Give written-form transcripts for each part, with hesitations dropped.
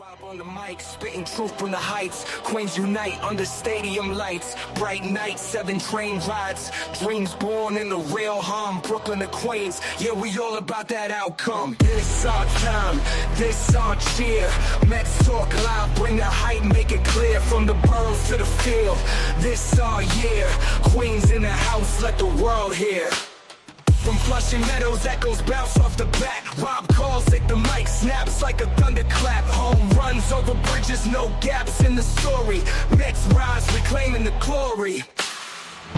Rob on the mic, spitting truth from the heights. Queens unite under stadium lights. Bright nights, 7 train rides. Dreams born in the real hum. Brooklyn to Queens, yeah, we all about that outcome. This our time, this our cheer. Mets talk loud, bring the hype, make it clear. From the boroughs to the field, this our year. Queens in the house, let the world hear. From Flushing Meadows, echoes bounce off the bat. Rob calls, take the mic, snaps like a thunderclap. Home runs over bridges, no gaps in the story. Mets rise, reclaiming the glory.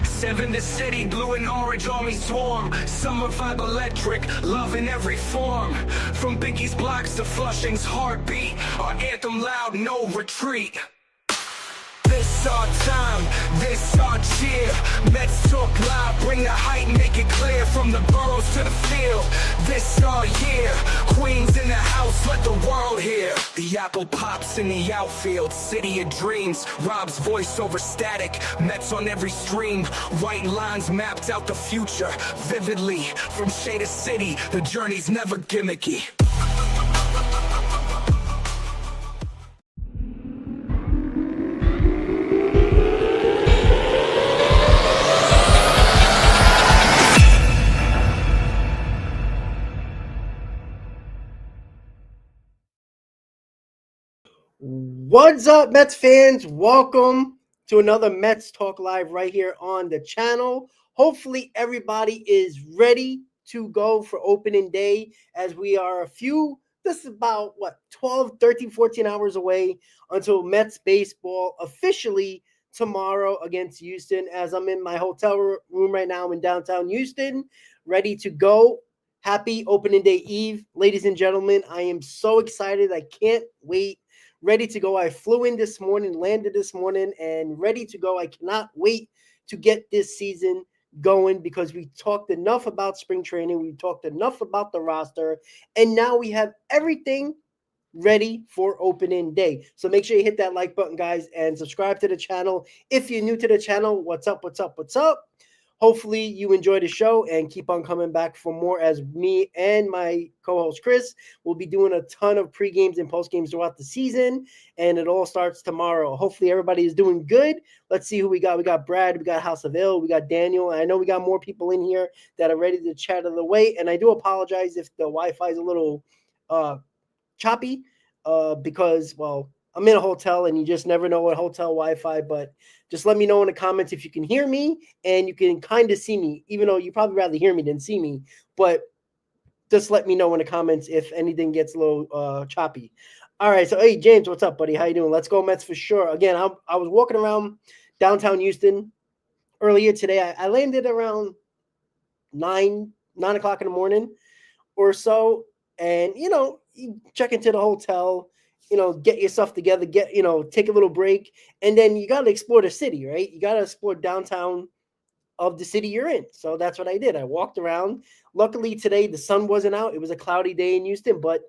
7 the city, blue and orange army swarm. Summer vibe electric, love in every form. From Biggie's blocks to Flushing's heartbeat. Our anthem loud, no retreat. This our time, this our cheer. Mets talk loud, bring the hype, make it clear. From the boroughs to the field, this our year. Queens in the house, let the world hear. The apple pops in the outfield, city of dreams. Rob's voice over static, Mets on every stream. White lines mapped out the future, vividly. From shade to city, the journey's never gimmicky. What's up, Mets fans? Welcome to another Mets Talk Live right here on the channel. Hopefully everybody is ready to go for opening day, as we are this is about 12, 13, 14 hours away until Mets baseball officially tomorrow against Houston. As I'm in my hotel room right now in downtown Houston, ready to go. Happy opening day eve, ladies and gentlemen. I am so excited. I can't wait. Ready to go. I flew in this morning, landed this morning, and ready to go. I cannot wait to get this season going, because we talked enough about spring training. We talked enough about the roster, and now we have everything ready for opening day. So make sure you hit that like button, guys, and subscribe to the channel. If you're new to the channel, what's up, what's up, what's up? Hopefully you enjoy the show and keep on coming back for more, as me and my co-host Chris will be doing a ton of pre-games and post-games throughout the season, and it all starts tomorrow. Hopefully everybody is doing good. Let's see who we got. We got Brad, we got House of Ill, we got Daniel. I know we got more people in here that are ready to chat of the way, and I do apologize if the Wi-Fi is a little choppy because, well, I'm in a hotel and you just never know what hotel Wi-Fi, but just let me know in the comments if you can hear me and you can kind of see me, even though you probably rather hear me than see me, but just let me know in the comments if anything gets a little choppy. All right, so hey, James, what's up, buddy? How you doing? Let's go Mets for sure. Again, I was walking around downtown Houston earlier today. I landed around 9 o'clock in the morning or so, and, you check into the hotel, get yourself together, take a little break, and then you got to explore the city, right? You got to explore downtown of the city you're in. So that's what I did. I walked around. Luckily today, the sun wasn't out. It was a cloudy day in Houston, but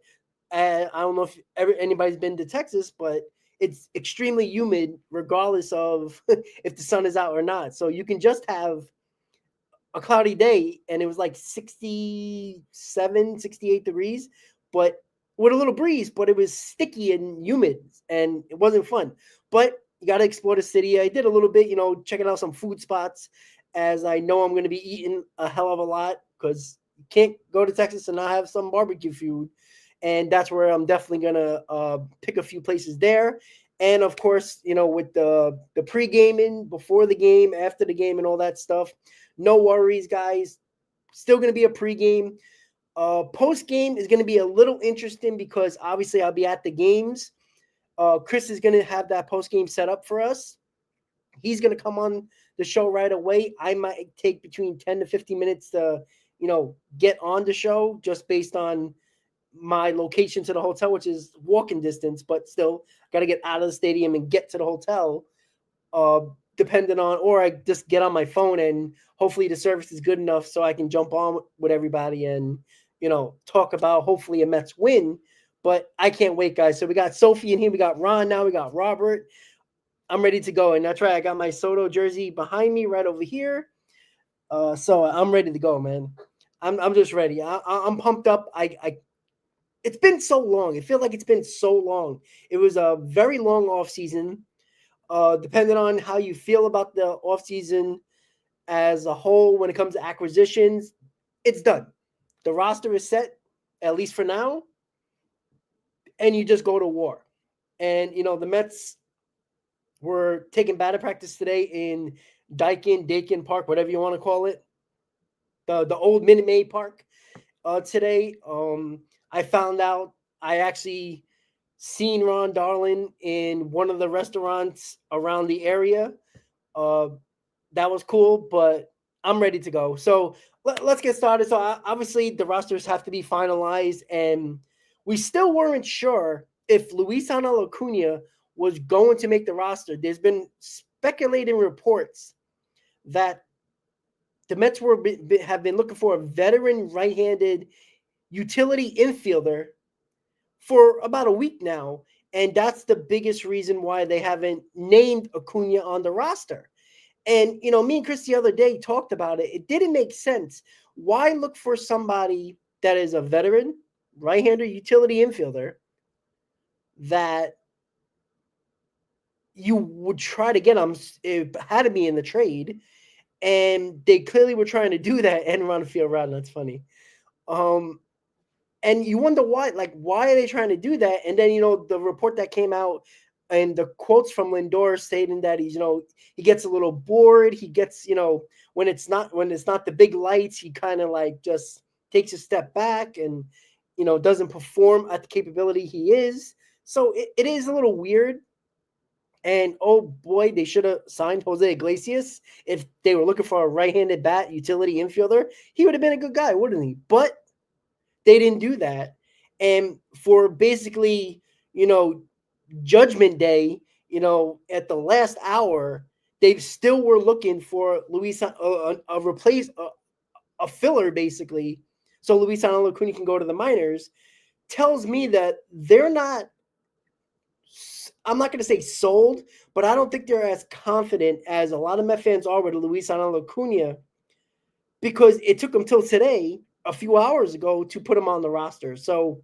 I don't know if anybody's been to Texas, but it's extremely humid regardless of if the sun is out or not. So you can just have a cloudy day, and it was like 67, 68 degrees, but with a little breeze, but it was sticky and humid, and it wasn't fun. But you got to explore the city. I did a little bit, checking out some food spots, as I know I'm going to be eating a hell of a lot, because you can't go to Texas and not have some barbecue food. And that's where I'm definitely going to pick a few places there. And, of course, with the pre-gaming, before the game, after the game, and all that stuff, no worries, guys. Still going to be a pre-game. Post-game is going to be a little interesting, because obviously I'll be at the games. Chris is going to have that post-game set up for us. He's going to come on the show right away. I might take between 10 to 15 minutes to, get on the show, just based on my location to the hotel, which is walking distance, but still got to get out of the stadium and get to the hotel, depending on, or I just get on my phone, and hopefully the service is good enough so I can jump on with everybody and, talk about hopefully a Mets win. But I can't wait, guys. So we got Sophie in here. We got Ron now. We got Robert. I'm ready to go. And that's right. I got my Soto jersey behind me right over here. So I'm ready to go, man. I'm just ready. I'm pumped up. I it's been so long. It feels like it's been so long. It was a very long offseason. Depending on how you feel about the offseason as a whole when it comes to acquisitions, it's done. The roster is set, at least for now, and you just go to war. And, the Mets were taking batting practice today in Dakin Park, whatever you want to call it, the old Minute Maid Park today. I found out I actually seen Ron Darling in one of the restaurants around the area. Uh, that was cool, but I'm ready to go. So let's get started. So obviously the rosters have to be finalized, and we still weren't sure if Luis Angel Acuna was going to make the roster. There's been speculating reports that the Mets have been looking for a veteran right-handed utility infielder for about a week now, and that's the biggest reason why they haven't named Acuna on the roster. And, me and Chris the other day talked about it. It didn't make sense. Why look for somebody that is a veteran, right-hander utility infielder that you would try to get them? It had to be in the trade. And they clearly were trying to do that and run a field route. And that's funny. And you wonder why, why are they trying to do that? And then, the report that came out and the quotes from Lindor stating that he's, he gets a little bored. He gets, when it's not the big lights, he kind of just takes a step back and, doesn't perform at the capability he is. So it is a little weird. And oh boy, they should have signed Jose Iglesias if they were looking for a right-handed bat utility infielder. He would have been a good guy, wouldn't he? But they didn't do that. And for basically, Judgment Day, at the last hour, they still were looking for Luis a filler, basically, so Luis Angel Acuna can go to the minors. Tells me that they're not. I'm not going to say sold, but I don't think they're as confident as a lot of Met fans are with Luis Angel Acuna, because it took them till today, a few hours ago, to put him on the roster. So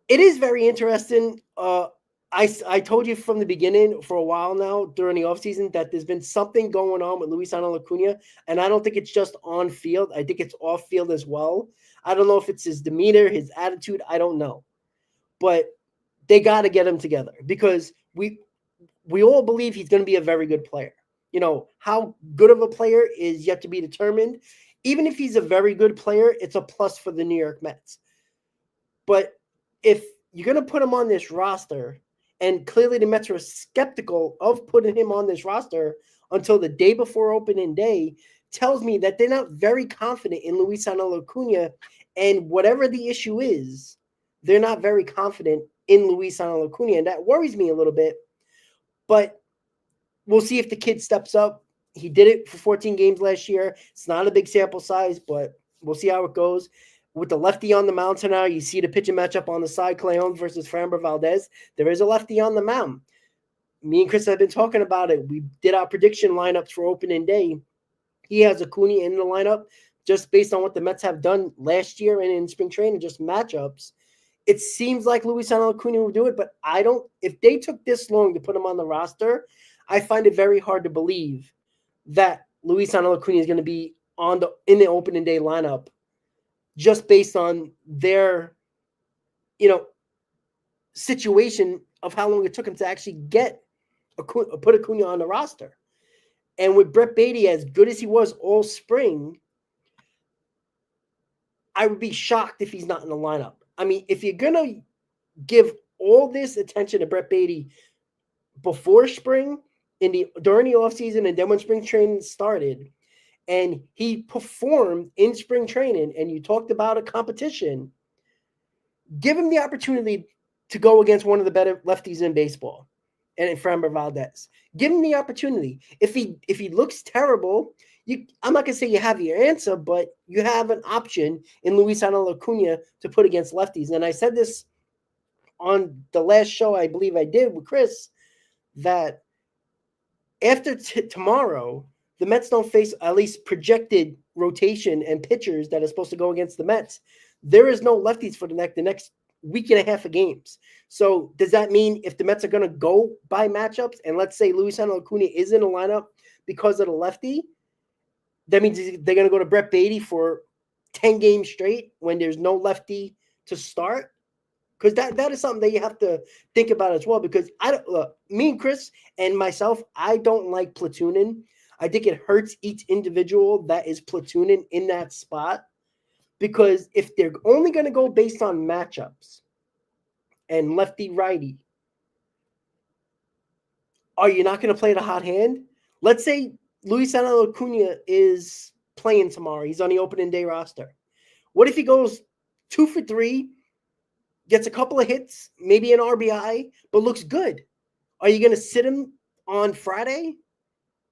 it is very interesting. I told you from the beginning for a while now during the offseason that there's been something going on with Luis Angel Acuna, and I don't think it's just on field. I think it's off field as well. I don't know if it's his demeanor, his attitude. I don't know. But they got to get him together because we all believe he's going to be a very good player. How good of a player is yet to be determined. Even if he's a very good player, it's a plus for the New York Mets. But if you're going to put him on this roster, and clearly the Mets were skeptical of putting him on this roster until the day before opening day, tells me that they're not very confident in Luis Angel Acuna, and whatever the issue is, they're not very confident in Luis Angel Acuna, and that worries me a little bit. But we'll see if the kid steps up. He did it for 14 games last year. It's not a big sample size, but we'll see how it goes. With the lefty on the mound tonight, you see the pitching matchup on the side, Clay Holmes versus Framber Valdez. There is a lefty on the mound. Me and Chris have been talking about it. We did our prediction lineups for opening day. He has Acuna in the lineup just based on what the Mets have done last year and in spring training, just matchups. It seems like Luis Angel Acuna will do it, but I don't. If they took this long to put him on the roster, I find it very hard to believe that Luis Angel Acuna is going to be in the opening day lineup, just based on their, situation of how long it took him to actually put Acuna on the roster. And with Brett Beatty, as good as he was all spring, I would be shocked if he's not in the lineup. I mean, if you're going to give all this attention to Brett Beatty before spring, during the offseason, and then when spring training started, and he performed in spring training, and you talked about a competition, give him the opportunity to go against one of the better lefties in baseball, and in Framber Valdez. Give him the opportunity. If he looks terrible, I'm not going to say you have your answer, but you have an option in Luis Angel Acuna to put against lefties. And I said this on the last show I believe I did with Chris, that after tomorrow, the Mets don't face, at least projected rotation and pitchers that are supposed to go against the Mets. there is no lefties for the next week and a half of games. So does that mean if the Mets are going to go by matchups, and let's say Luisano Acuna is in the lineup because of the lefty, that means they're going to go to Brett Beatty for 10 games straight when there's no lefty to start? Because that is something that you have to think about as well. Because me and Chris and myself, I don't like platooning. I think it hurts each individual that is platooning in that spot. Because if they're only going to go based on matchups and lefty righty, are you not going to play the hot hand? Let's say Luisano Acuna is playing tomorrow. He's on the opening day roster. What if he goes 2 for 3, gets a couple of hits, maybe an RBI, but looks good? Are you going to sit him on Friday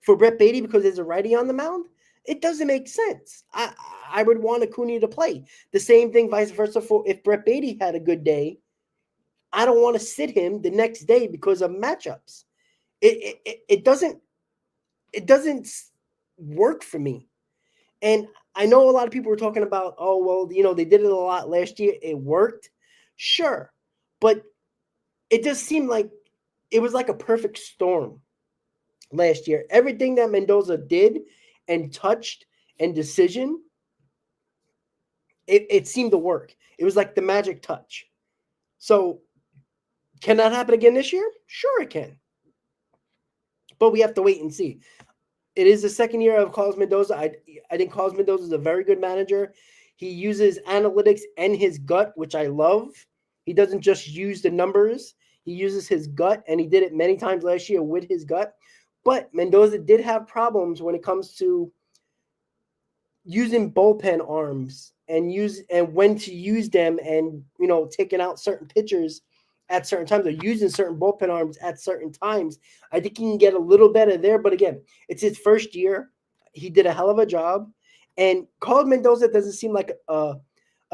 for Brett Beatty because there's a righty on the mound? It doesn't make sense. I would want Acuna to play. The same thing, vice versa, for if Brett Beatty had a good day. I don't want to sit him the next day because of matchups. It doesn't work for me. And I know a lot of people were talking about, oh, well, they did it a lot last year. It worked. Sure. But it just seemed like it was like a perfect storm last year. Everything that Mendoza did and touched and decision, it seemed to work. It was like the magic touch. So can that happen again this year? Sure it can. But we have to wait and see. It is the second year of Carlos Mendoza. I think Carlos Mendoza is a very good manager. He uses analytics and his gut, which I love. He doesn't just use the numbers. He uses his gut, and he did it many times last year with his gut. But Mendoza did have problems when it comes to using bullpen arms and when to use them, and taking out certain pitchers at certain times, or using certain bullpen arms at certain times. I think he can get a little better there. But again, it's his first year. He did a hell of a job. And Carlos Mendoza doesn't seem like a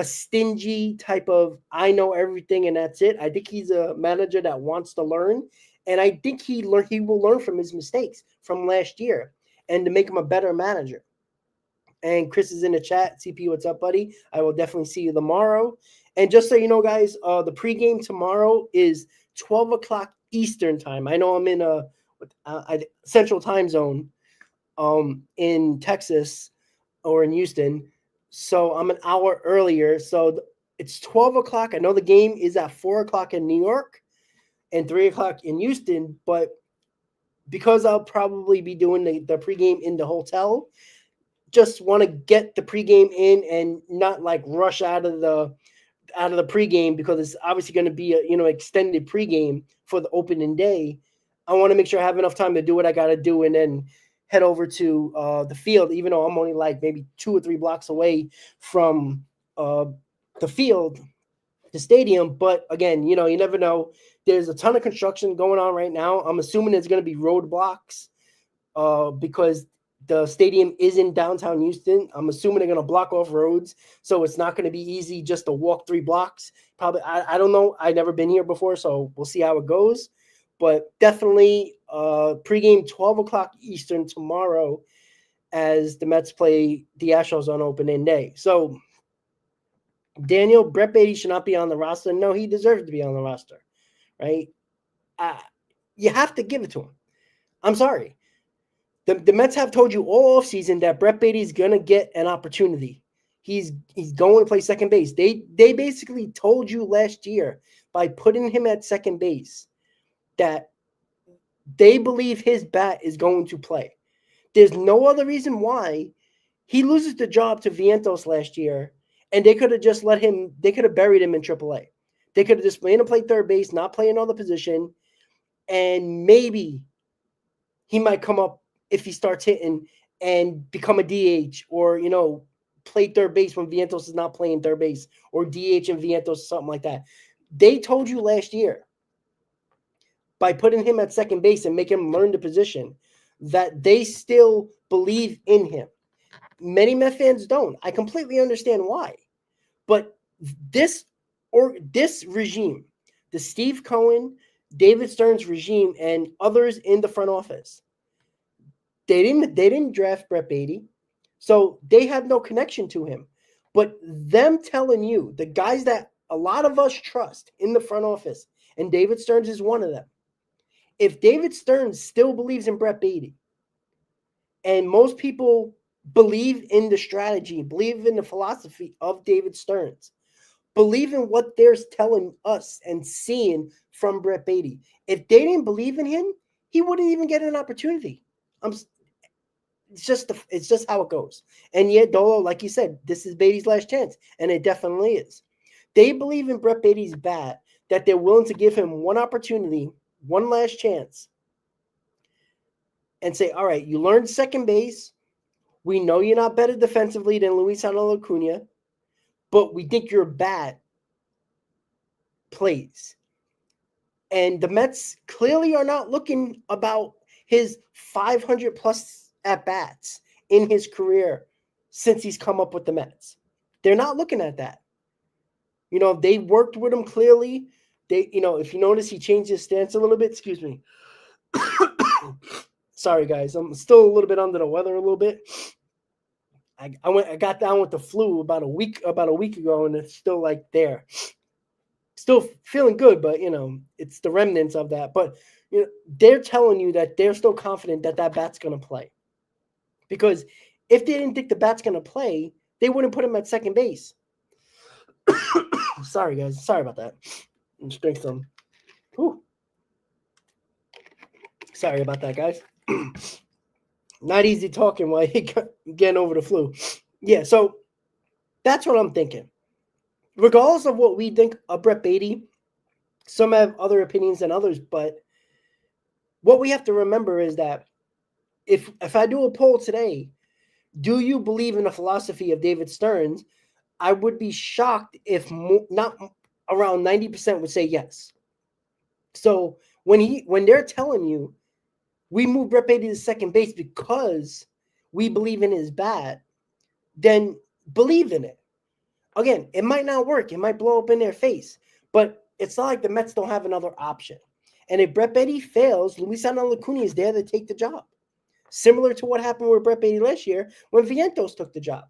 stingy type of, I know everything and that's it. I think he's a manager that wants to learn. And I think he will learn from his mistakes from last year and to make him a better manager. And Chris is in the chat. CP, what's up, buddy? I will definitely see you tomorrow. And just so you know, guys, the pregame tomorrow is 12 o'clock Eastern time. I know I'm in a central time zone in Texas or in Houston. So I'm an hour earlier. So it's 12 o'clock. I know the game is at 4 o'clock in New York and 3 o'clock in Houston. But because I'll probably be doing the pregame in the hotel, just want to get the pregame in and not like rush out of the pregame, because it's obviously going to be a extended pregame for the opening day. I want to make sure I have enough time to do what I got to do and then head over to the field, even though I'm only like maybe 2 or 3 blocks away from the field, the stadium. But again, you never know. There's a ton of construction going on right now. I'm assuming there's going to be roadblocks because the stadium is in downtown Houston. I'm assuming they're going to block off roads, so it's not going to be easy just to walk 3 blocks. Probably, I don't know. I've never been here before, so we'll see how it goes. But definitely pregame 12 o'clock Eastern tomorrow as the Mets play the Astros on opening day. So, Daniel, Brett Beatty should not be on the roster. No, he deserves to be on the roster, right? You have to give it to him. I'm sorry. The Mets have told you all offseason that Brett Beatty is going to get an opportunity. He's going to play second base. They basically told you last year by putting him at second base that they believe his bat is going to play. There's no other reason why he loses the job to Vientos last year, and they could have just they could have buried him in AAA. They could have just made him play third base, not play another position, and maybe he might come up if he starts hitting and become a DH, or, play third base when Vientos is not playing third base, or DH and Vientos, something like that. They told you last year by putting him at second base and making him learn the position that they still believe in him. Many Met fans don't. I completely understand why. But this regime, the Steve Cohen, David Stern's regime, and others in the front office, they didn't draft Brett Beatty, so they have no connection to him. But them telling you, the guys that a lot of us trust in the front office, and David Stearns is one of them. If David Stearns still believes in Brett Beatty, and most people believe in the strategy, believe in the philosophy of David Stearns, believe in what they're telling us and seeing from Brett Beatty. If they didn't believe in him, he wouldn't even get an opportunity. It's just how it goes. And yet, Dolo, like you said, this is Beatty's last chance, and it definitely is. They believe in Brett Beatty's bat, that they're willing to give him one opportunity, one last chance, and say, all right, you learned second base. We know you're not better defensively than Luis Acuna, but we think your bat plays. And the Mets clearly are not looking about his 500 plus at-bats in his career since he's come up with the Mets. They're not looking at that. You know, they worked with him clearly. They, you know, if you notice, he changed his stance a little bit. Excuse me. Sorry, guys. I'm still a little bit under the weather a little bit. I got down with the flu about a week ago, and it's still like there. Still feeling good, but you know, it's the remnants of that. But you know, they're telling you that they're still confident that that bat's going to play. Because if they didn't think the bat's going to play, they wouldn't put him at second base. Sorry, guys. Sorry about that. Just drink some. Whew. Sorry about that, guys. Not easy talking while you're getting over the flu. Yeah, so that's what I'm thinking. Regardless of what we think of Brett Beatty, some have other opinions than others, but what we have to remember is that if I do a poll today, do you believe in the philosophy of David Stearns? I would be shocked if not around 90% would say yes. So when they're telling you we move Brett Beatty to second base because we believe in his bat, then believe in it. Again, it might not work. It might blow up in their face. But it's not like the Mets don't have another option. And if Brett Beatty fails, Luis Acuna is there to take the job. Similar to what happened with Brett Beatty last year when Vientos took the job.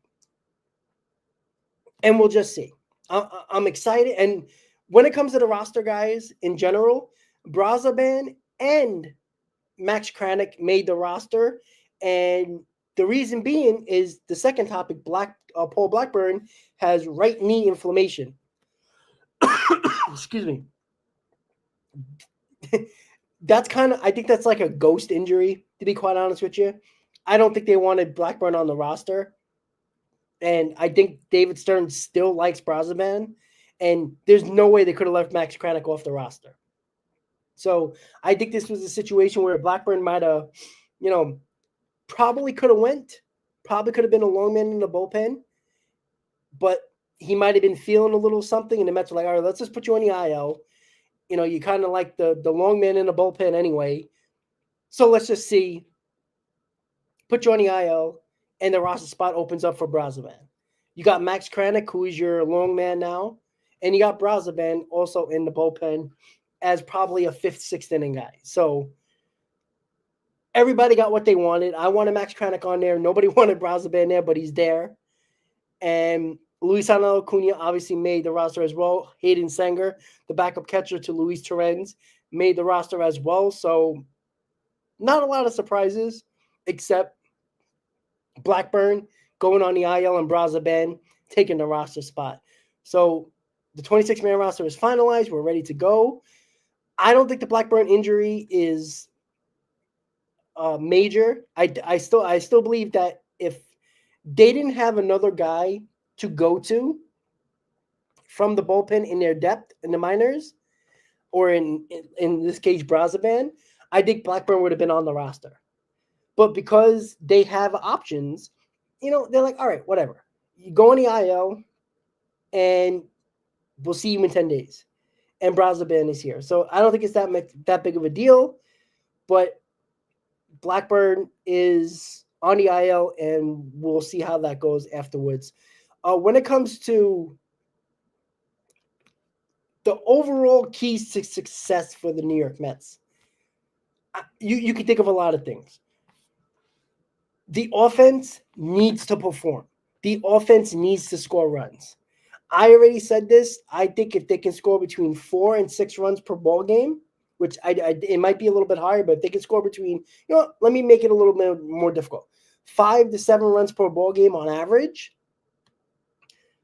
And we'll just see. I'm excited. And when it comes to the roster guys in general, Brazaban and Max Kranick made the roster. And the reason being is the second topic, Paul Blackburn has right knee inflammation. Excuse me. I think that's like a ghost injury, to be quite honest with you. I don't think they wanted Blackburn on the roster. And I think David Stearns still likes Brazaban. And there's no way they could have left Max Kranick off the roster. So I think this was a situation where Blackburn might have, you know, probably could have went. Probably could have been a long man in the bullpen. But he might have been feeling a little something. And the Mets were like, all right, let's just put you on the IL. You know, you kind of like the long man in the bullpen anyway. So let's just see. Put you on the IL, and the roster spot opens up for Brazaban. You got Max Kranick, who is your long man now, and you got Brazaban also in the bullpen as probably a fifth, sixth inning guy. So everybody got what they wanted. I wanted Max Kranick on there. Nobody wanted Brazaban there, but he's there. And Luis Acuna obviously made the roster as well. Hayden Sanger, the backup catcher to Luis Torrens, made the roster as well. So not a lot of surprises, except Blackburn going on the IL and Brazaban taking the roster spot. So the 26-man roster is finalized. We're ready to go. I don't think the Blackburn injury is major. I still believe that if they didn't have another guy to go to from the bullpen in their depth in the minors, or in this case Brazaban, I think Blackburn would have been on the roster. But because they have options, you know, they're like, all right, whatever. You go on the IL, and we'll see you in 10 days. And Brazaban is here. So I don't think it's that big of a deal. But Blackburn is on the IL, and we'll see how that goes afterwards. When it comes to the overall keys to success for the New York Mets, you can think of a lot of things. The offense needs to perform. The offense needs to score runs. I already said this. I think if they can score between 4 and 6 runs per ball game, which it might be a little bit higher, but if they can score between, let me make it a little bit more difficult. 5 to 7 runs per ball game on average,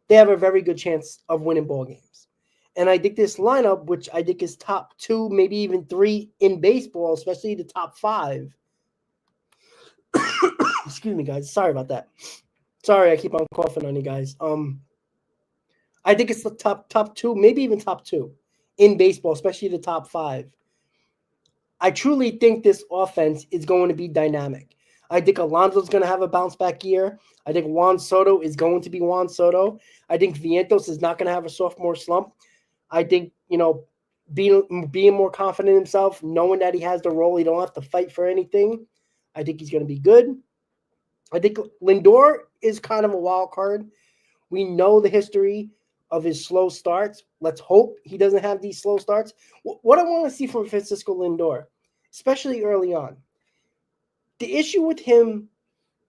they have a very good chance of winning ball games. And I think this lineup, which I think is top 2, maybe even 3 in baseball, especially the top 5. Excuse me, guys. Sorry about that. Sorry, I keep on coughing on you guys. I think it's the top 2, maybe even top 2 in baseball, especially the top 5. I truly think this offense is going to be dynamic. I think Alonso's going to have a bounce back year. I think Juan Soto is going to be Juan Soto. I think Vientos is not going to have a sophomore slump. I think, being more confident in himself, knowing that he has the role, he don't have to fight for anything. I think he's going to be good. I think Lindor is kind of a wild card. We know the history of his slow starts. Let's hope he doesn't have these slow starts. What I want to see from Francisco Lindor, especially early on, the issue with him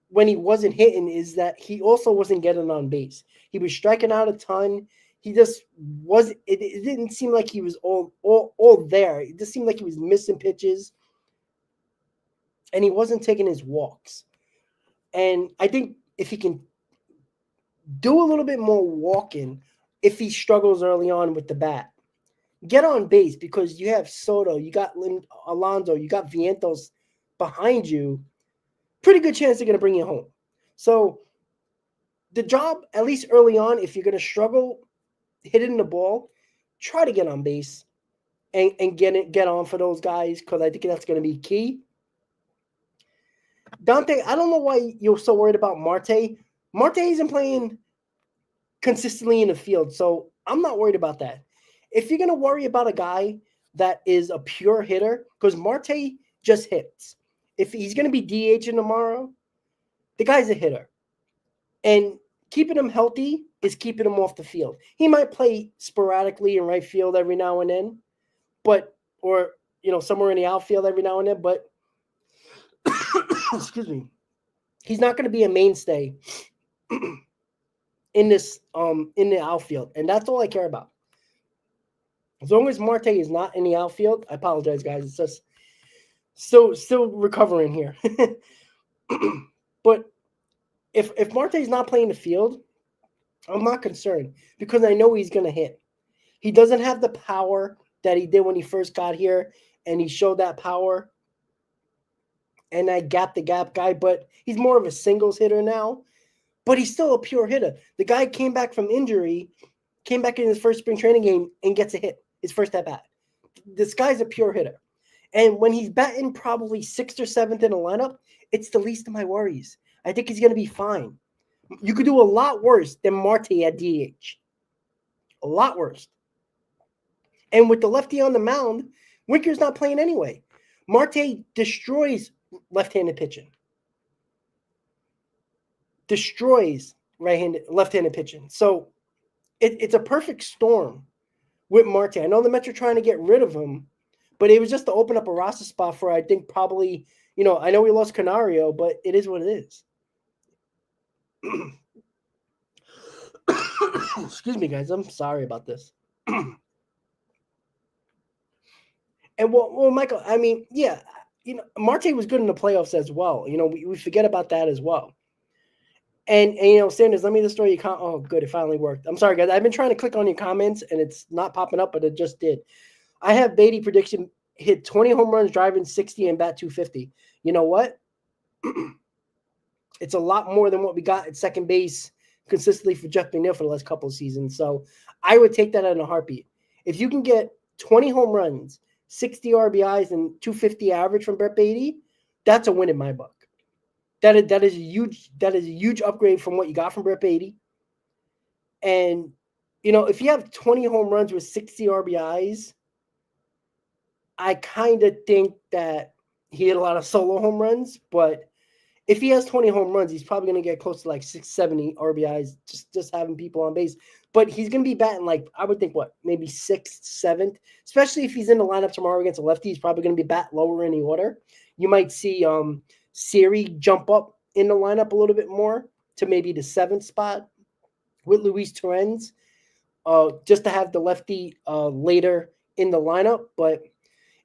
when he wasn't hitting is that he also wasn't getting on base. He was striking out a ton. He just wasn't. It didn't seem like he was all there. It just seemed like he was missing pitches, and he wasn't taking his walks. And I think if he can do a little bit more walking, if he struggles early on with the bat, get on base because you have Soto, you got Alonso, you got Vientos behind you. Pretty good chance they're going to bring you home. So the job, at least early on, if you're going to struggle hitting the ball, try to get on base and get on for those guys because I think that's going to be key. Dante, I don't know why you're so worried about Marte. Marte isn't playing consistently in the field, so I'm not worried about that. If you're going to worry about a guy that is a pure hitter, because Marte just hits. If he's going to be DHing tomorrow, the guy's a hitter. And keeping him healthy is keeping him off the field. He might play sporadically in right field every now and then, or somewhere in the outfield every now and then, but excuse me, he's not going to be a mainstay in the outfield, and that's all I care about. As long as Marte is not in the outfield, I apologize, guys. It's just still recovering here. But if Marte's not playing the field, I'm not concerned because I know he's going to hit. He doesn't have the power that he did when he first got here, and he showed that power and that gap-to-gap guy, but he's more of a singles hitter now, but he's still a pure hitter. The guy came back from injury, came back in his first spring training game and gets a hit, his first at-bat. This guy's a pure hitter. And when he's batting probably 6th or 7th in the lineup, it's the least of my worries. I think he's going to be fine. You could do a lot worse than Marte at DH. A lot worse. And with the lefty on the mound, Winker's not playing anyway. Marte destroys left-handed pitching. Destroys left-handed pitching. So it's a perfect storm with Marte. I know the Mets are trying to get rid of him, but it was just to open up a roster spot for, I think, probably, I know we lost Canario, but it is what it is. Excuse me, guys. I'm sorry about this. And well, Michael, I mean, yeah, Marte was good in the playoffs as well. We forget about that as well. And Sanders, let me just throw you. Oh, good, it finally worked. I'm sorry, guys. I've been trying to click on your comments, and it's not popping up, but it just did. I have Beatty prediction hit 20 home runs, driving 60, and bat 250. You know what? It's a lot more than what we got at second base consistently for Jeff McNeil for the last couple of seasons. So I would take that in a heartbeat. If you can get 20 home runs, 60 RBIs, and 250 average from Brett Beatty, that's a win in my book. That is a huge upgrade from what you got from Brett Beatty. And if you have 20 home runs with 60 RBIs, I kind of think that he had a lot of solo home runs, but if he has 20 home runs, he's probably going to get close to like 670 RBIs, just having people on base. But he's going to be batting I would think, maybe 6th, 7th, especially if he's in the lineup tomorrow against a lefty. He's probably going to be bat lower in the order. You might see Siri jump up in the lineup a little bit more. to maybe the 7th spot with Luis Torrens, just to have the lefty later in the lineup. But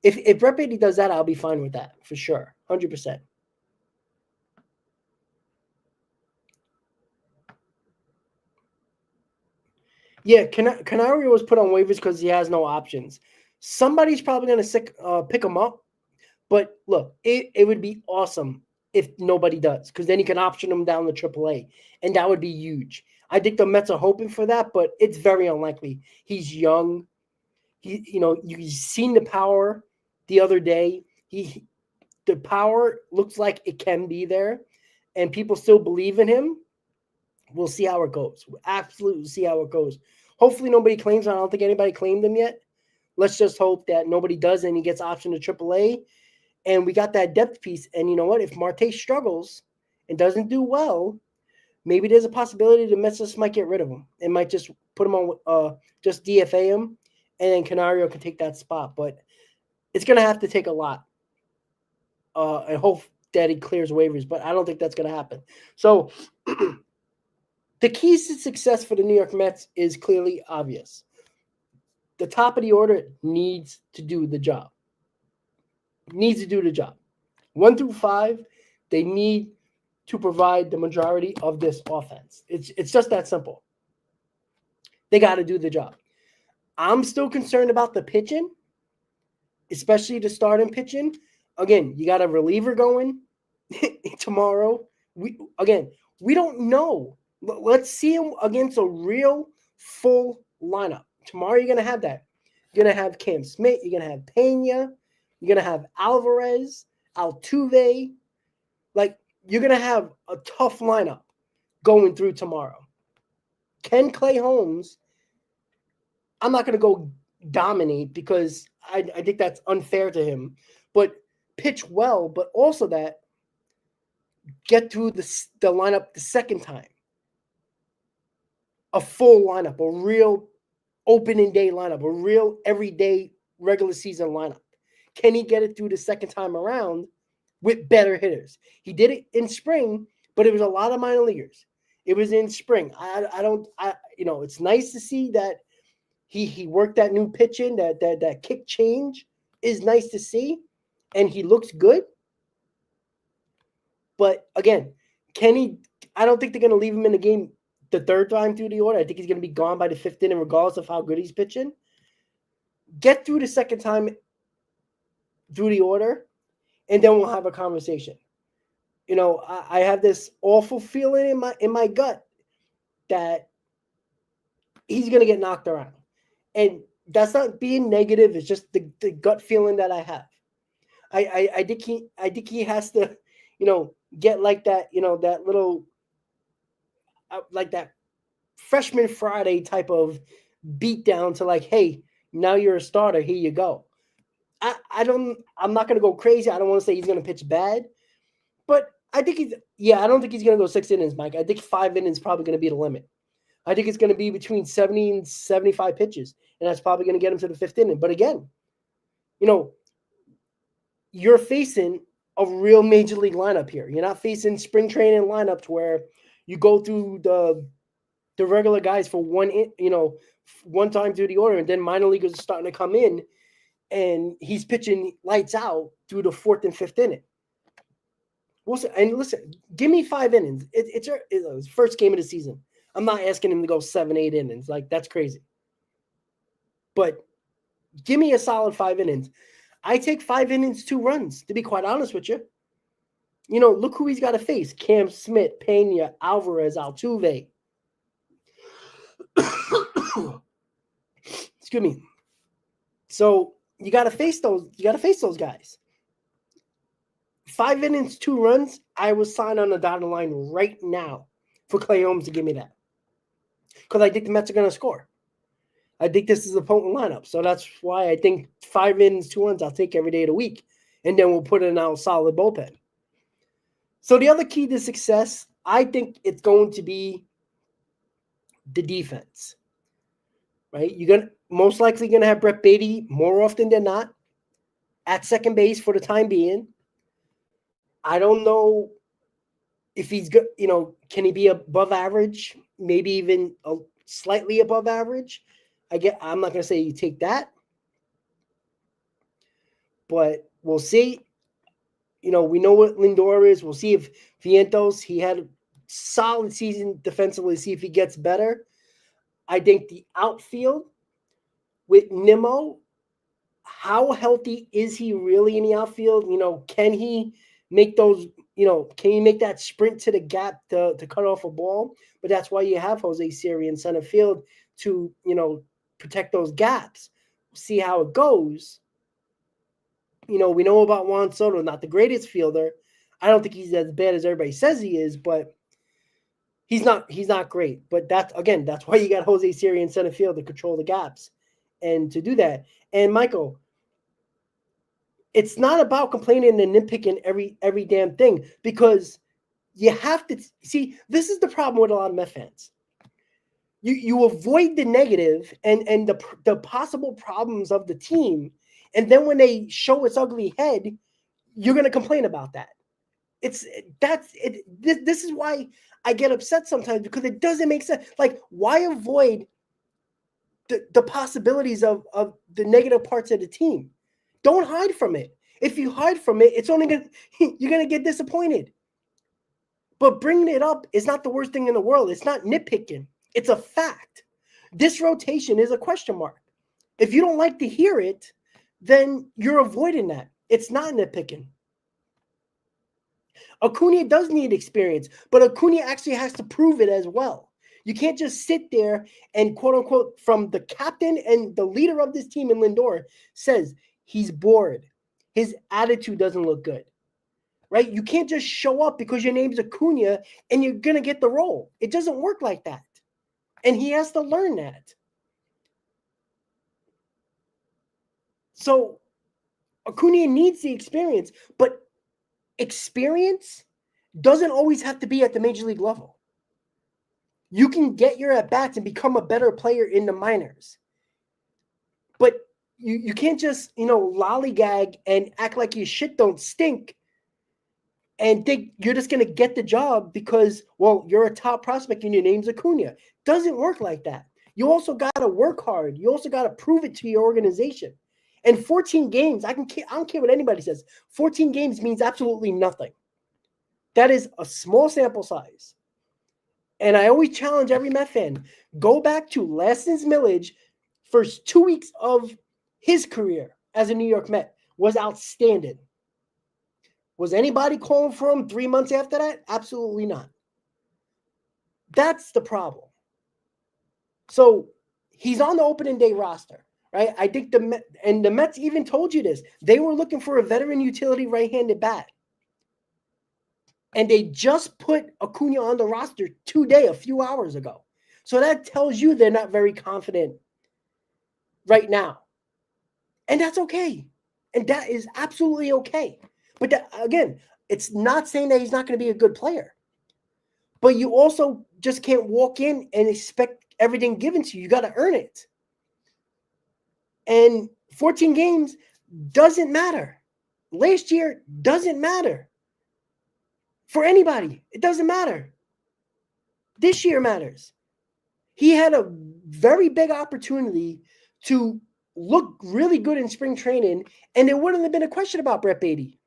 if Brett Beatty does that, I'll be fine with that for sure, 100%. Yeah, Canario was put on waivers because he has no options. Somebody's probably going to pick him up. But look, it would be awesome if nobody does, because then you can option him down to AAA, and that would be huge. I think the Mets are hoping for that, but it's very unlikely. He's young. You've seen the power the other day. The power looks like it can be there, and people still believe in him. We'll see how it goes. We'll absolutely see how it goes. Hopefully nobody claims him. I don't think anybody claimed him yet. Let's just hope that nobody does and he gets optioned to AAA. And we got that depth piece. And you know what? If Marte struggles and doesn't do well, maybe there's a possibility the Mets just might get rid of him. It might just put him on, just DFA him, and then Canario can take that spot. But it's going to have to take a lot. And hope that he clears waivers. But I don't think that's going to happen. So the keys to success for the New York Mets is clearly obvious. The top of the order needs to do the job. 1 through 5, they need to provide the majority of this offense. It's just that simple. They got to do the job. I'm still concerned about the pitching, especially the starting pitching. Again, you got a reliever going tomorrow. We don't know. Let's see him against a real full lineup. Tomorrow you're going to have that. You're going to have Cam Smith. You're going to have Pena. You're going to have Alvarez, Altuve. Like, you're going to have a tough lineup going through tomorrow. Can Clay Holmes, I'm not going to go dominate because I think that's unfair to him, but pitch well, but also that get through the lineup the second time. A full lineup, a real opening day lineup, a real everyday regular season lineup. Can he get it through the second time around with better hitters? He did it in spring, but it was a lot of minor leaguers. It was in spring. It's nice to see that he worked that new pitch in, that kick change is nice to see, and he looks good. But again, I don't think they're going to leave him in the game the third time through the order. I think he's going to be gone by the 5th inning regardless of how good he's pitching. Get through the second time through the order, and then we'll have a conversation. I have this awful feeling in my gut that he's going to get knocked around. And that's not being negative. It's just the gut feeling that I have. I think he has to, get like that, that little, like that freshman Friday type of beat down to like, hey, now you're a starter. Here you go. I'm not going to go crazy. I don't want to say he's going to pitch bad, but I think I don't think he's going to go 6 innings, Mike. I think 5 innings is probably going to be the limit. I think it's going to be between 70 and 75 pitches, and that's probably going to get him to the 5th inning. But again, you're facing a real major league lineup here. You're not facing spring training lineup to where you go through the regular guys for one time through the order, and then minor leaguers are starting to come in, and he's pitching lights out through the 4th and 5th inning. And listen, give me 5 innings. It's his first game of the season. I'm not asking him to go 7-8 innings. Like, that's crazy. But give me a solid 5 innings. I take 5 innings, 2 runs, to be quite honest with you. Look who he's got to face. Cam Smith, Pena, Alvarez, Altuve. Excuse me. So you got to face those. You got to face those guys. 5 innings, 2 runs. I will sign on the dotted line right now for Clay Holmes to give me that, because I think the Mets are going to score. I think this is a potent lineup, so that's why I think 5 innings, 2 runs I'll take every day of the week, and then we'll put in a solid bullpen. So the other key to success, I think it's going to be the defense, right? You're most likely going to have Brett Beatty more often than not at second base for the time being. I don't know if he's good, can he be above average? Maybe even slightly above average. I'm not going to say you take that, but we'll see. We know what Lindor is. We'll see if Vientos, he had a solid season defensively, see if he gets better. I think the outfield with Nimmo, how healthy is he really in the outfield? Can he make those, can he make that sprint to the gap to cut off a ball? But that's why you have Jose Siri in center field to, protect those gaps. See how it goes. We know about Juan Soto, not the greatest fielder. I don't think he's as bad as everybody says he is, but he's not great. But that's why you got Jose Siri in center field to control the gaps and to do that. And Michael, it's not about complaining and nitpicking every damn thing, because you have to see, this is the problem with a lot of Met fans. You avoid the negative and the possible problems of the team, and then when they show its ugly head, you're going to complain about that. This is why I get upset sometimes, because it doesn't make sense. Like, why avoid the possibilities of the negative parts of the team? Don't hide from it. If you hide from it, you're gonna get disappointed. But bringing it up is not the worst thing in the world. It's not nitpicking. It's a fact. This rotation is a question mark. If you don't like to hear it, then you're avoiding that. It's not nitpicking. Acuna does need experience, but Acuna actually has to prove it as well. You can't just sit there and, quote unquote, from the captain and the leader of this team in Lindor says he's bored. His attitude doesn't look good, right? You can't just show up because your name's Acuna and you're going to get the role. It doesn't work like that. And he has to learn that. So Acuna needs the experience, but experience doesn't always have to be at the major league level. You can get your at-bats and become a better player in the minors. But you can't just, lollygag and act like your shit don't stink and think you're just going to get the job because, well, you're a top prospect and your name's Acuna. Doesn't work like that. You also got to work hard. You also got to prove it to your organization. And 14 games, I don't care what anybody says. 14 games means absolutely nothing. That is a small sample size. And I always challenge every Met fan, go back to Laston's Millage. First 2 weeks of his career as a New York Met was outstanding. Was anybody calling for him 3 months after that? Absolutely not. That's the problem. So he's on the opening day roster, right? I think the Mets even told you this. They were looking for a veteran utility right-handed bat. And they just put Acuna on the roster today, a few hours ago. So that tells you they're not very confident right now. And that's okay. And that is absolutely okay. But again, it's not saying that he's not going to be a good player. But you also just can't walk in and expect everything given to you. You got to earn it. And 14 games doesn't matter. Last year doesn't matter. For anybody, it doesn't matter. This year matters. He had a very big opportunity to look really good in spring training, and there wouldn't have been a question about Brett Beatty.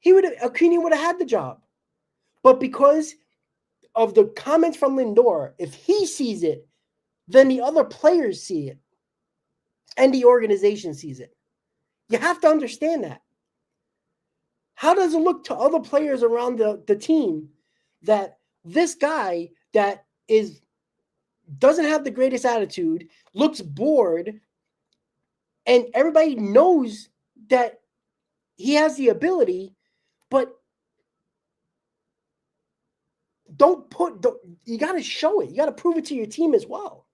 Acuna would have had the job. But because of the comments from Lindor, if he sees it, then the other players see it, and the organization sees it. You have to understand that. How does it look to other players around the team that this guy that doesn't have the greatest attitude, looks bored, and everybody knows that he has the ability, but you got to show it. You got to prove it to your team as well.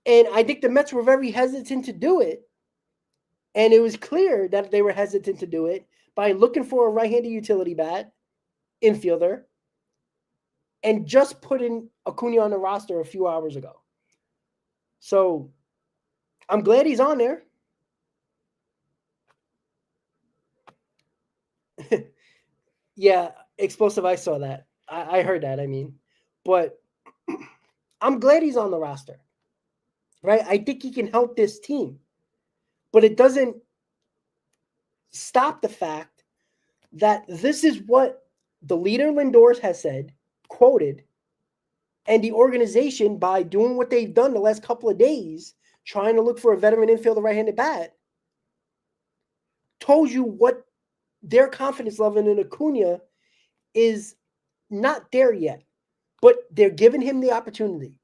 And I think the Mets were very hesitant to do it. And it was clear that they were hesitant to do it by looking for a right-handed utility bat, infielder, and just putting Acuna on the roster a few hours ago. So I'm glad he's on there. Yeah, explosive. I saw that. I heard that. I mean, but I'm glad he's on the roster, right? I think he can help this team, but it doesn't stop the fact that this is what the leader Lindor has said, quoted, and the organization, by doing what they've done the last couple of days, trying to look for a veteran infielder right-handed bat, told you what their confidence level in Acuna is not there yet. But they're giving him the opportunity.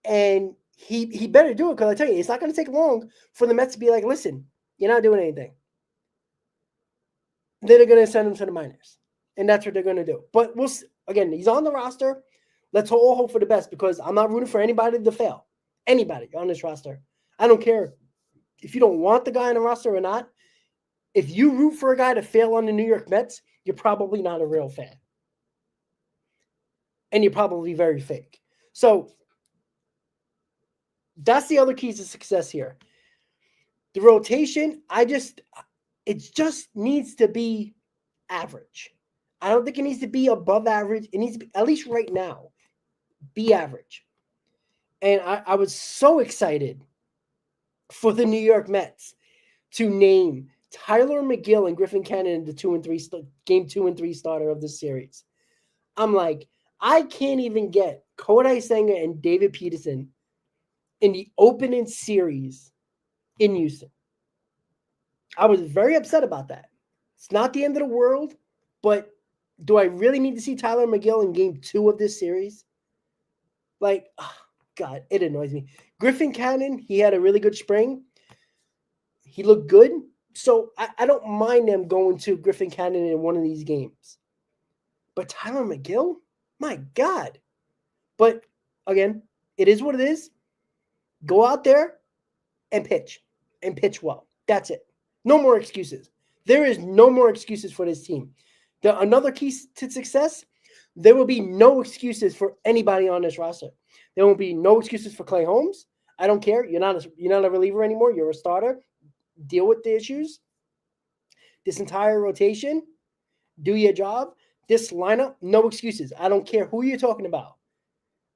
And he better do it, because I tell you, it's not going to take long for the Mets to be like, listen, you're not doing anything. Then they're going to send him to the minors. And that's what they're going to do. But again, he's on the roster. Let's all hope for the best, because I'm not rooting for anybody to fail. Anybody on this roster. I don't care if you don't want the guy on the roster or not. If you root for a guy to fail on the New York Mets, you're probably not a real fan. And you're probably very fake. So that's the other keys to success here. The rotation, it just needs to be average. I don't think it needs to be above average. It needs to be, at least right now, be average. And I was so excited for the New York Mets to name Tyler McGill and Griffin Cannon the game 2 and 3 starter of this series. I'm like, I can't even get Kodai Senga and David Peterson in the opening series in Houston. I was very upset about that. It's not the end of the world, but do I really need to see Tyler McGill in game 2 of this series? Like, oh, God, it annoys me. Griffin Cannon, he had a really good spring. He looked good. So I don't mind them going to Griffin Cannon in one of these games. But Tyler McGill? My God. But again, it is what it is. Go out there and pitch well. That's it. No more excuses. There is no more excuses for this team. Another key to success, there will be no excuses for anybody on this roster. There will be no excuses for Clay Holmes. I don't care. You're not a reliever anymore. You're a starter. Deal with the issues. This entire rotation, do your job. This lineup, no excuses. I don't care who you're talking about.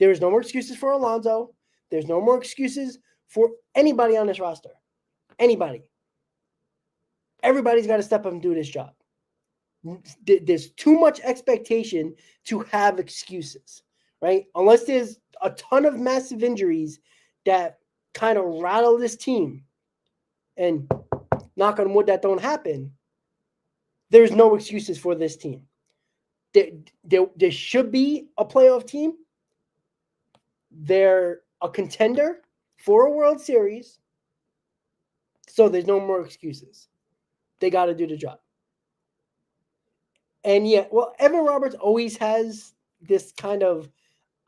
There is no more excuses for Alonso. There's no more excuses for anybody on this roster. Anybody. Everybody's got to step up and do this job. There's too much expectation to have excuses, right? Unless there's a ton of massive injuries that kind of rattle this team, and knock on wood that don't happen, there's no excuses for this team. There should be a playoff team. They're a contender for a World Series. So there's no more excuses. They got to do the job. And yeah, well, Evan Roberts always has this kind of,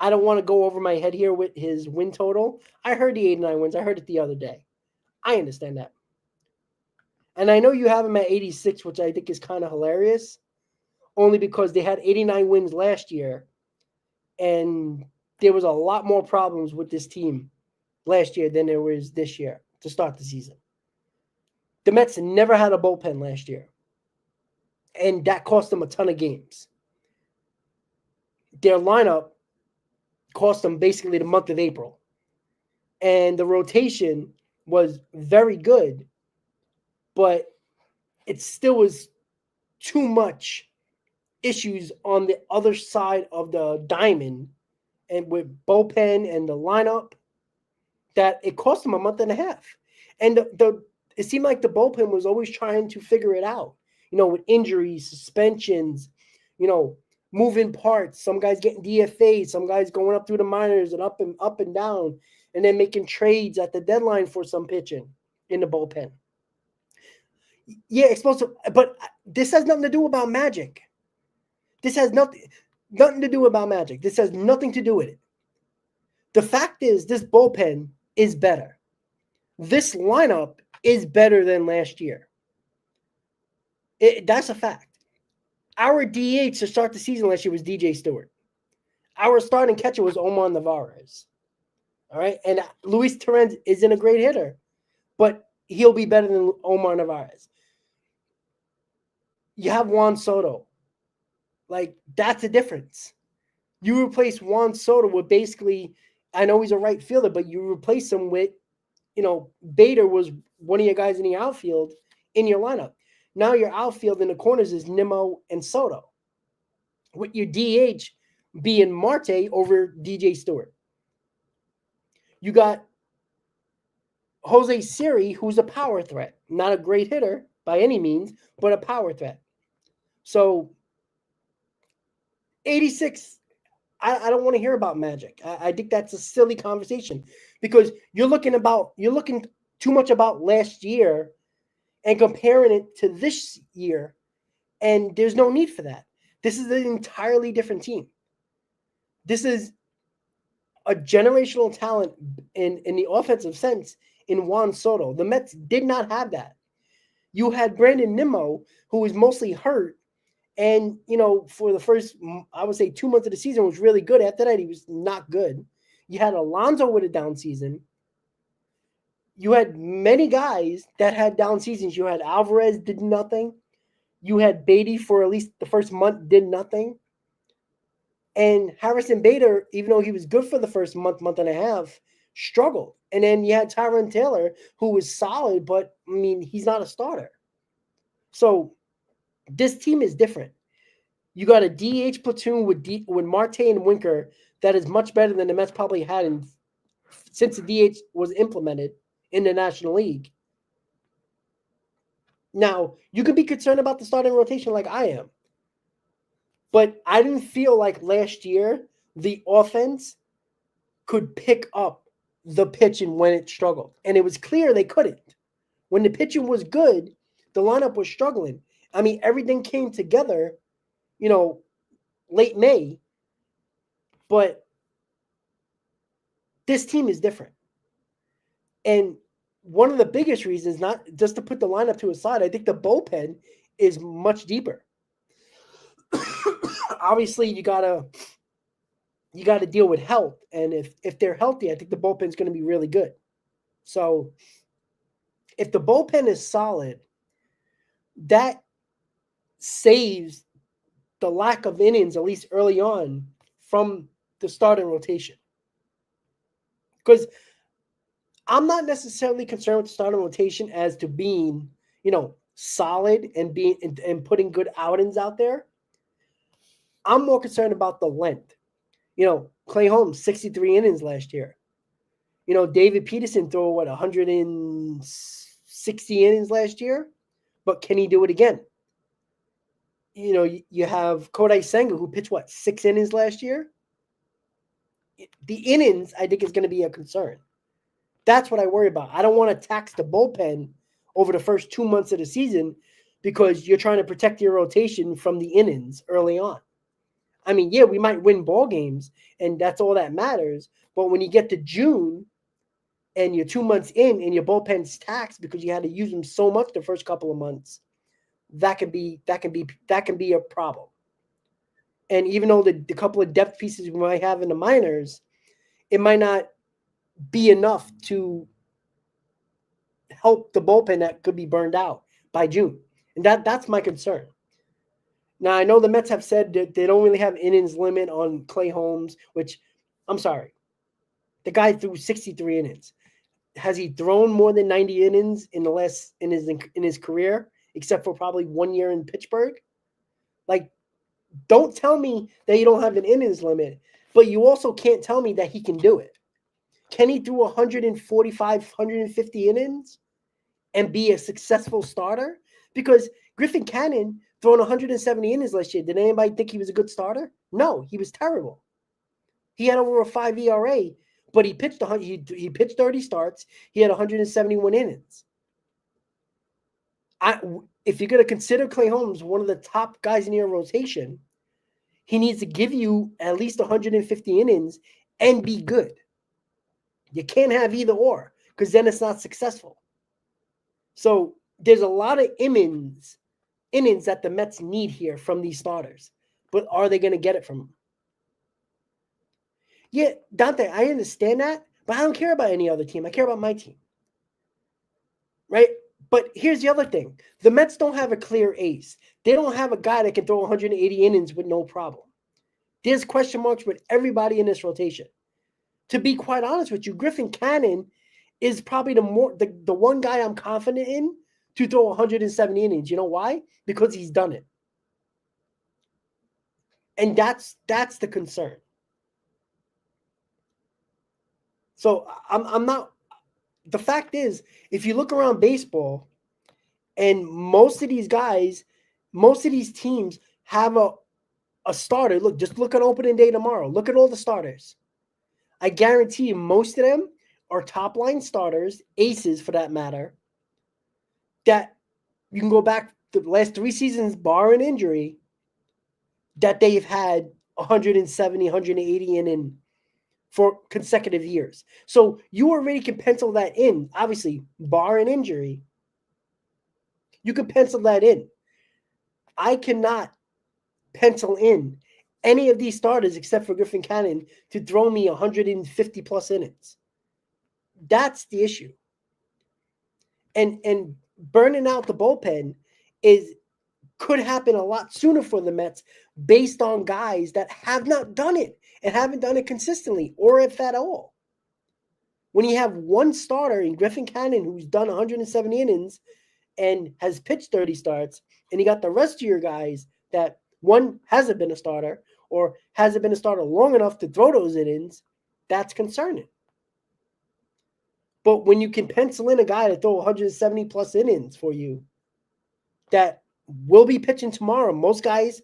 I don't want to go over my head here with his win total. I heard the 89 wins. I heard it the other day. I understand that. And I know you have him at 86, which I think is kind of hilarious, only because they had 89 wins last year, and there was a lot more problems with this team last year than there was this year to start the season. The Mets never had a bullpen last year, and that cost them a ton of games. Their lineup cost them basically the month of April, and the rotation was very good, but it still was too much issues on the other side of the diamond, and with bullpen and the lineup, that it cost them a month and a half. And it seemed like the bullpen was always trying to figure it out, with injuries, suspensions, moving parts. Some guys getting DFAs, some guys going up through the minors and up and down, and then making trades at the deadline for some pitching in the bullpen. Yeah, explosive. But this has nothing to do about magic. This has nothing to do about magic. This has nothing to do with it. The fact is, this bullpen is better. This lineup is better than last year. That's a fact. Our DH to start the season last year was DJ Stewart. Our starting catcher was Omar Narvaez. All right. And Luis Torrens isn't a great hitter, but he'll be better than Omar Narvaez. You have Juan Soto. Like, that's a difference. You replace Juan Soto with basically, I know he's a right fielder, but you replace him with, Bader was one of your guys in the outfield in your lineup. Now your outfield in the corners is Nimmo and Soto, with your DH being Marte over DJ Stewart. You got Jose Siri, who's a power threat. Not a great hitter by any means, but a power threat. So 86, I don't want to hear about magic. I think that's a silly conversation because you're looking too much about last year and comparing it to this year, and there's no need for that. This is an entirely different team. This is a generational talent in the offensive sense in Juan Soto. The Mets did not have that. You had Brandon Nimmo, who was mostly hurt, and for the first, I would say, 2 months of the season was really good. After that, he was not good. You had Alonso with a down season. You had many guys that had down seasons. You had Alvarez did nothing. You had Beatty for at least the first month did nothing. And Harrison Bader, even though he was good for the first month and a half, struggled. And then you had Tyron Taylor, who was solid, but, he's not a starter. So this team is different. You got a DH platoon with Marte and Winker that is much better than the Mets probably had since the DH was implemented in the National League. Now, you can be concerned about the starting rotation like I am. But I didn't feel like last year the offense could pick up the pitching when it struggled. And it was clear they couldn't. When the pitching was good, the lineup was struggling. Everything came together, late May. But this team is different. And one of the biggest reasons, not just to put the lineup to a side, I think the bullpen is much deeper. Obviously, you gotta deal with health, and if they're healthy, I think the bullpen's going to be really good. So, if the bullpen is solid, that saves the lack of innings, at least early on, from the starting rotation. Because I'm not necessarily concerned with the starting rotation as to being, solid and putting good outings out there. I'm more concerned about the length. Clay Holmes, 63 innings last year. David Peterson threw 160 innings last year, but can he do it again? You have Kodai Senga, who pitched 6 innings last year. The innings, I think, is going to be a concern. That's what I worry about. I don't want to tax the bullpen over the first 2 months of the season because you're trying to protect your rotation from the innings early on. Yeah, we might win ball games, and that's all that matters. But when you get to June and you're 2 months in and your bullpen's taxed because you had to use them so much the first couple of months, that can be a problem. And even though the couple of depth pieces we might have in the minors, it might not be enough to help the bullpen that could be burned out by June. And that's my concern. Now, I know the Mets have said that they don't really have innings limit on Clay Holmes, which, I'm sorry. The guy threw 63 innings. Has he thrown more than 90 innings in his career, except for probably 1 year in Pittsburgh? Don't tell me that you don't have an innings limit, but you also can't tell me that he can do it. Can he do 145, 150 innings and be a successful starter? Because Griffin Cannon thrown 170 innings last year. Did anybody think he was a good starter? No, he was terrible. He had over a 5 ERA, but he pitched 30 starts. He had 171 innings. If you're going to consider Clay Holmes one of the top guys in your rotation, he needs to give you at least 150 innings and be good. You can't have either or because then it's not successful. So there's a lot of innings that the Mets need here from these starters. But are they going to get it from them? Yeah, Dante, I understand that, but I don't care about any other team. I care about my team. Right? But here's the other thing. The Mets don't have a clear ace. They don't have a guy that can throw 180 innings with no problem. There's question marks with everybody in this rotation. To be quite honest with you, Griffin Cannon is probably the one guy I'm confident in to throw 170 innings. You know why? Because he's done it. And that's the concern. So I'm not. The fact is, if you look around baseball, and most of these guys, most of these teams have a starter. Look, just look at opening day tomorrow. Look at all the starters. I guarantee you most of them are top line starters, aces for that matter, that you can go back the last 3 seasons, bar an injury, that they've had 170, 180 in for consecutive years. So you already can pencil that in. Obviously, bar an injury, you can pencil that in. I cannot pencil in any of these starters except for Griffin Cannon to throw me 150 plus innings. That's the issue. And burning out the bullpen could happen a lot sooner for the Mets based on guys that have not done it and haven't done it consistently or if at all. When you have one starter in Griffin Cannon who's done 170 innings and has pitched 30 starts, and you got the rest of your guys that one hasn't been a starter or hasn't been a starter long enough to throw those innings, that's concerning. But when you can pencil in a guy to throw 170 plus innings for you that will be pitching tomorrow, most guys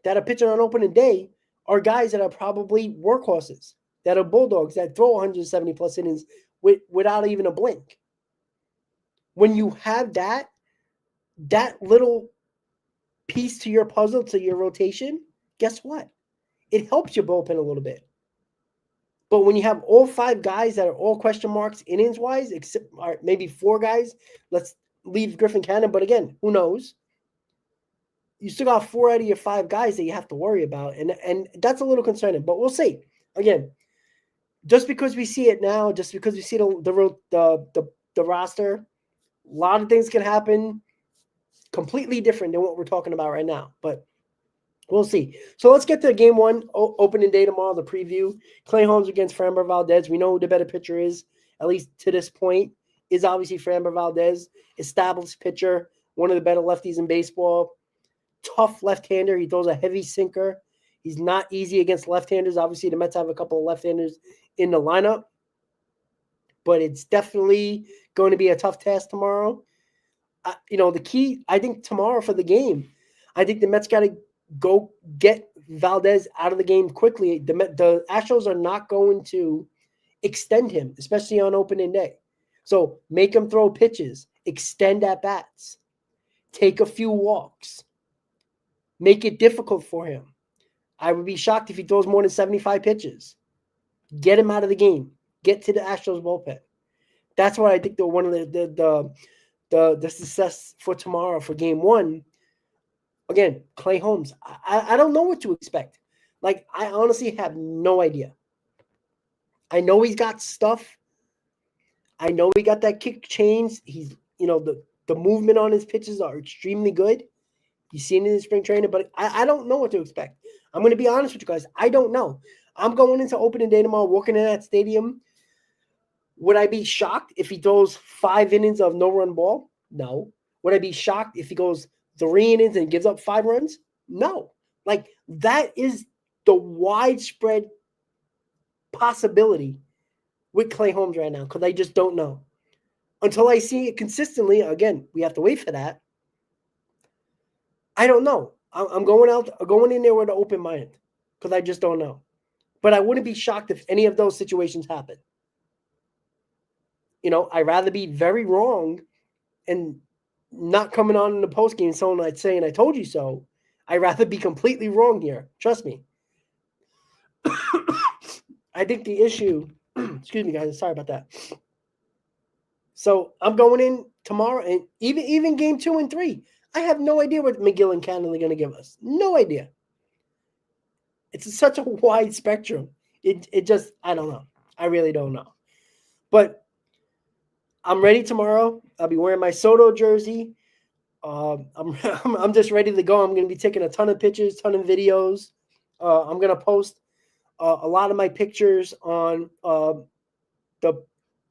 that are pitching on opening day are guys that are probably workhorses, that are bulldogs, that throw 170 plus innings without even a blink. When you have that little piece to your puzzle, to your rotation, guess what? It helps your bullpen a little bit. But when you have all 5 guys that are all question marks innings-wise, except maybe 4 guys, let's leave Griffin Cannon, but again, who knows? You still got 4 out of your 5 guys that you have to worry about, and that's a little concerning. But we'll see. Again, just because we see it now, just because we see the roster, a lot of things can happen completely different than what we're talking about right now. But we'll see. So let's get to game 1, opening day tomorrow, the preview. Clay Holmes against Framber Valdez. We know who the better pitcher is, at least to this point, is obviously Framber Valdez. Established pitcher, one of the better lefties in baseball. Tough left-hander. He throws a heavy sinker. He's not easy against left-handers. Obviously, the Mets have a couple of left-handers in the lineup. But it's definitely going to be a tough task tomorrow. The key, I think, tomorrow for the game, I think the Mets got to go get Valdez out of the game quickly. The Astros are not going to extend him, especially on opening day. So make him throw pitches, extend at-bats, take a few walks, make it difficult for him. I would be shocked if he throws more than 75 pitches. Get him out of the game. Get to the Astros bullpen. That's what I think one of the success for tomorrow for game 1. Again, Clay Holmes. I don't know what to expect. Like, I honestly have no idea. I know he's got stuff. I know he got that kick change. He's, the movement on his pitches are extremely good. You've seen it in spring training, but I don't know what to expect. I'm going to be honest with you guys. I don't know. I'm going into opening day tomorrow, walking in that stadium. Would I be shocked if he throws 5 innings of no-run ball? No. Would I be shocked if he goes 3 innings and gives up 5 runs? No. Like, that is the widespread possibility with Clay Holmes right now, because I just don't know. Until I see it consistently, again, we have to wait for that. I don't know. I'm going in there with an open mind, because I just don't know. But I wouldn't be shocked if any of those situations happen. I'd rather be very wrong and not coming on in the postgame, someone like saying, I told you so. I'd rather be completely wrong here. Trust me. I think the issue, excuse me, guys, sorry about that. So I'm going in tomorrow, and even game 2 and 3, I have no idea what McGill and Cannon are going to give us. No idea. It's such a wide spectrum. It just, I don't know. I really don't know. But I'm ready tomorrow. I'll be wearing my Soto jersey. I'm just ready to go. I'm going to be taking a ton of pictures, ton of videos. I'm going to post a lot of my pictures on the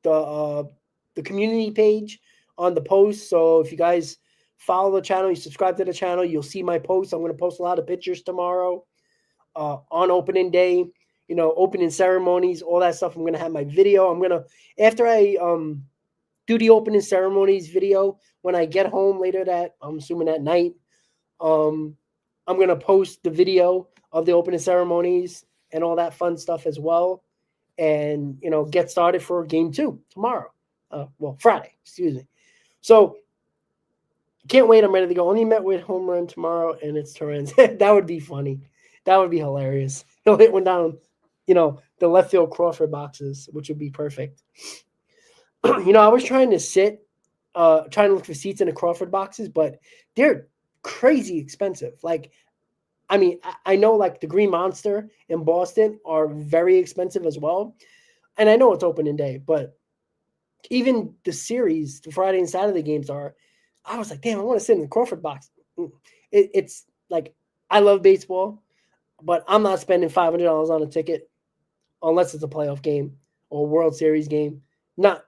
the uh, the community page on the post. So if you guys follow the channel, you subscribe to the channel, you'll see my posts. I'm going to post a lot of pictures tomorrow on opening day. Opening ceremonies, all that stuff. I'm going to have my video. After I do the opening ceremonies video, when I get home later I'm assuming at night, I'm going to post the video of the opening ceremonies and all that fun stuff as well. And, get started for game 2 tomorrow. Friday, excuse me. So can't wait. I'm ready to go. Only met with home run tomorrow, and it's Torrens. That would be funny. That would be hilarious. He'll hit one down, the left field Crawford boxes, which would be perfect. I was trying to look for seats in the Crawford boxes, but they're crazy expensive. Like, I mean, I know like the Green Monster in Boston are very expensive as well. And I know it's opening day, but even the series, the Friday and Saturday games I was like, damn, I want to sit in the Crawford box. It's like, I love baseball, but I'm not spending $500 on a ticket unless it's a playoff game or a World Series game, not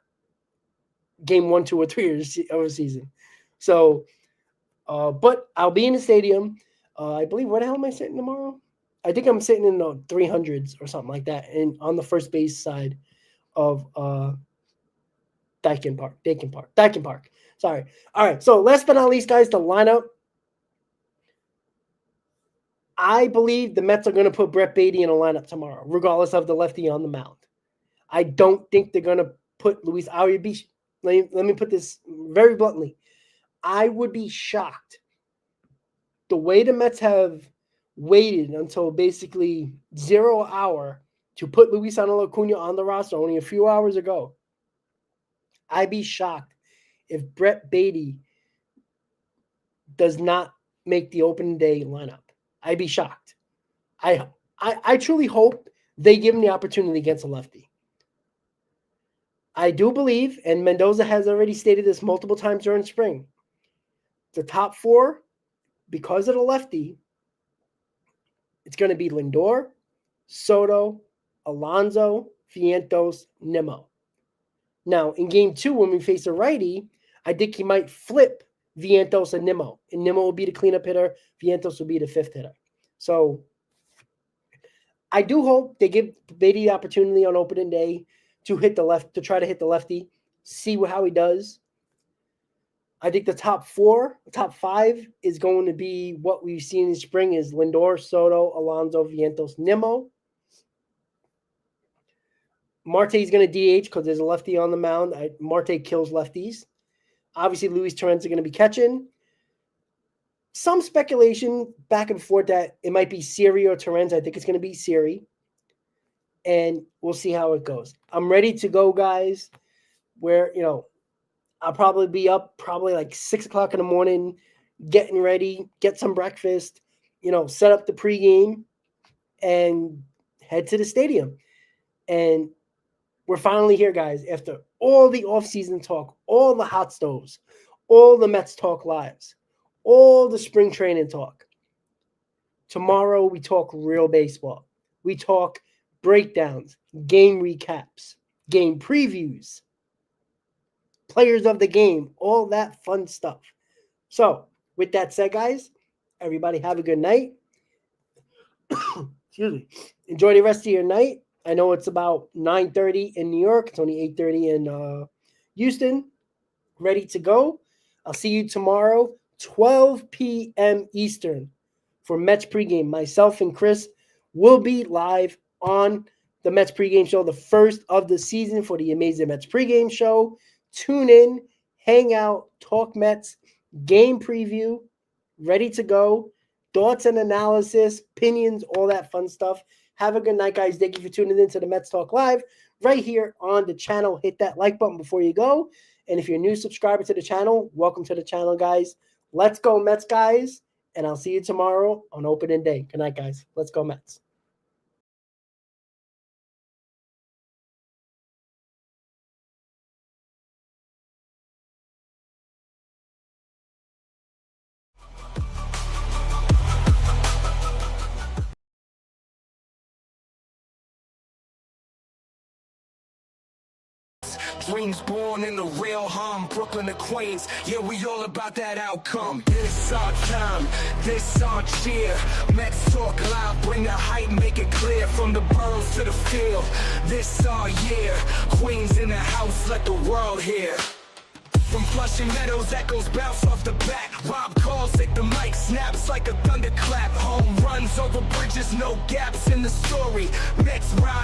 game 1, 2, or 3 of a season. So, but I'll be in the stadium. I believe, where the hell am I sitting tomorrow? I think I'm sitting in the 300s or something like that, and on the first base side of Dakin Park. Sorry. All right. So last but not least, guys, the lineup. I believe the Mets are going to put Brett Beatty in a lineup tomorrow, regardless of the lefty on the mound. I don't think they're going to put Luis Arias. Let me put this very bluntly. I would be shocked. The way the Mets have waited until basically 0 hour to put Luis Acuna on the roster only a few hours ago, I'd be shocked if Brett Beatty does not make the opening day lineup. I'd be shocked. I truly hope they give him the opportunity against a lefty. I do believe, and Mendoza has already stated this multiple times during spring, the top 4, because of the lefty, it's going to be Lindor, Soto, Alonso, Vientos, Nimmo. Now, in game 2, when we face a righty, I think he might flip Vientos and Nimmo. And Nimmo will be the cleanup hitter. Vientos will be the 5th hitter. So I do hope they give Beatty the opportunity on opening day to try to hit the lefty, see how he does. I think the top 5 is going to be what we've seen in spring is Lindor, Soto, Alonso, Vientos, Nimmo. Marte is going to DH because there's a lefty on the mound. Marte kills lefties. Obviously, Luis Torrens are going to be catching. Some speculation back and forth that it might be Siri or Torrens. I think it's going to be Siri. And we'll see how it goes. I'm ready to go, guys. I'll probably be up like 6 o'clock in the morning, getting ready, get some breakfast, set up the pregame, and head to the stadium. And we're finally here, guys, after all the offseason talk, all the hot stoves, all the Mets talk lives, all the spring training talk. Tomorrow, we talk real baseball. We talk breakdowns, game recaps, game previews, players of the game, all that fun stuff. So, with that said, guys, everybody have a good night. Excuse me. Enjoy the rest of your night. I know it's about 9:30 in New York. It's only 8:30 in Houston. Ready to go. I'll see you tomorrow, 12 p.m. Eastern for Mets pregame. Myself and Chris will be live on the Mets pregame show, the first of the season for the Amazing Mets pregame show. Tune in, hang out, talk Mets, game preview, ready to go. Thoughts and analysis, opinions, all that fun stuff. Have a good night, guys. Thank you for tuning in to the Mets Talk Live right here on the channel. Hit that like button before you go. And if you're a new subscriber to the channel, welcome to the channel, guys. Let's go, Mets, guys. And I'll see you tomorrow on opening day. Good night, guys. Let's go, Mets. Dreams born in the real harm, Brooklyn to Queens. Yeah, we all about that outcome. This our time, this our cheer. Mets talk loud, bring the hype, make it clear. From the boroughs to the field, this our year. Queens in the house, let the world hear. From Flushing Meadows, echoes bounce off the bat. Rob calls, hit the mic, snaps like a thunderclap. Home runs over bridges, no gaps in the story. Mets rise.